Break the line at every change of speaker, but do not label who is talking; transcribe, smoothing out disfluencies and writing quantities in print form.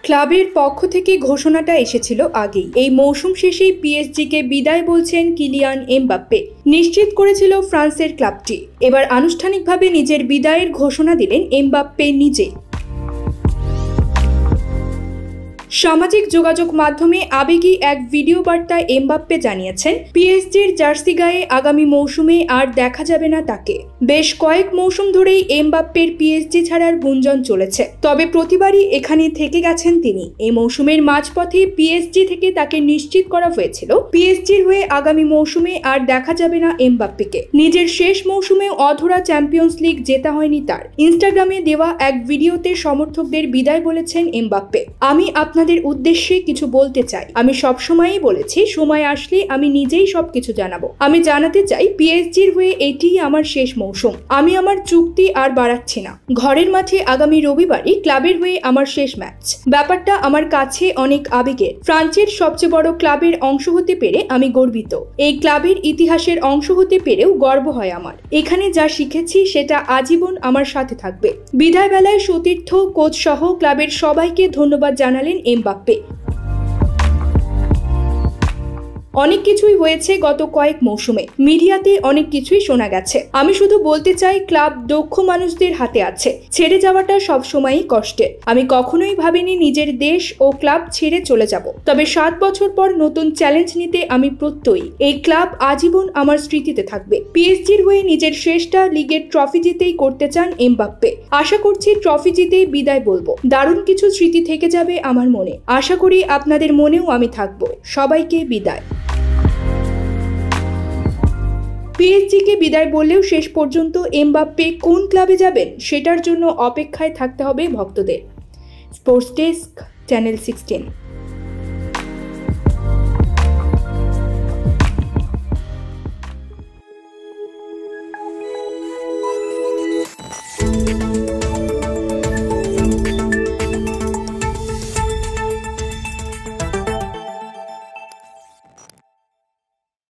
ক্লাবের পক্ষ থেকে ঘোষণাটা এসেছিল আগেই। এই মৌসুম শেষেই পিএসজিকে বিদায় বলছেন কিলিয়ান এমবাপ্পে। নিশ্চিত করেছিল ফ্রান্সের ক্লাবটি। এবার আনুষ্ঠানিকভাবে নিজের বিদায়ের ঘোষণা দিলেন এমবাপ্পে নিজে। সামাজিক যোগাযোগ মাধ্যমে আবেগী এক ভিডিও বার্তায় এমবাপ্পে জানিয়েছেন, পিএসজির জার্সি গায়ে আগামী মৌসুমে আর দেখা যাবে না তাকে। বেশ কয়েক মৌসুম ধরেই এমবাপ্পের পিএসজি ছাড়ার গুঞ্জন চলেছে, তবে প্রতিবারই এখানে থেকে গেছেন তিনি। এই মৌসুমের মাঝপথে পিএসজি থেকে তাকে নিশ্চিত করা হয়েছিল পিএসজির হয়ে আগামী মৌসুমে আর দেখা যাবে না এমবাপ্পেকে। নিজের শেষ মৌসুমে অধরা চ্যাম্পিয়ন্স লিগ জেতা হয়নি তার। ইনস্টাগ্রামে দেওয়া এক ভিডিওতে সমর্থকদের বিদায় বলেছেন এমবাপ্পে। আমি আপনাদের উদ্দেশ্যে কিছু বলতে চাই। আমি সবসময়ই বলেছি, সময় আসলে আমি নিজেই সবকিছু জানাবো। আমি জানাতে চাই, পিএসজির হয়ে এটিই আমার শেষ মৌসুম। আমি আমার চুক্তি আর বাড়াচ্ছি না। ঘরের মাঠে আগামী রবিবারই ক্লাবের হয়ে আমার শেষ ম্যাচ। ব্যাপারটা আমার কাছে অনেক আবেগের। ফ্রান্সের সবচেয়ে বড় ক্লাবের অংশ হতে পেরে আমি গর্বিত। এই ক্লাবের ইতিহাসের অংশ হতে পেরেও গর্ব হয় আমার। এখানে যা শিখেছি সেটা আজীবন আমার সাথে থাকবে। বিদায় বেলায় সতীর্থ, কোচ সহ ক্লাবের সবাইকে ধন্যবাদ জানালেন এমবাপ্পে। অনেক কিছুই হয়েছে গত কয়েক মৌসুমে। মিডিয়াতে অনেক কিছুই শোনা গেছে। আমি শুধু বলতে চাই, ক্লাব দক্ষ মানুষদের হাতে আছে। ছেড়ে যাওয়াটা সবসময়ই কষ্টের। আমি কখনোই ভাবিনি নিজের দেশ ও ক্লাব ছেড়ে চলে যাব। তবে 7 বছর পর নতুন চ্যালেঞ্জ নিতে আমি প্রত্যয়ী। এই ক্লাব আজীবন আমার স্মৃতিতে থাকবে। পিএসজির হয়ে নিজের শেষটা লিগের ট্রফি জিতেই করতে চান এমবাপ্পে। আশা করছি ট্রফি জিতেই বিদায় বলবো। দারুণ কিছু স্মৃতি থেকে যাবে আমার মনে। আশা করি আপনাদের মনেও আমি থাকবো। সবাইকে বিদায়। পিএসজিকে বিদায় বললেও শেষ পর্যন্ত এমবাপ্পে কোন ক্লাবে যাবেন সেটার জন্য অপেক্ষায় থাকতে হবে ভক্তদের। Sports desk, channel 16।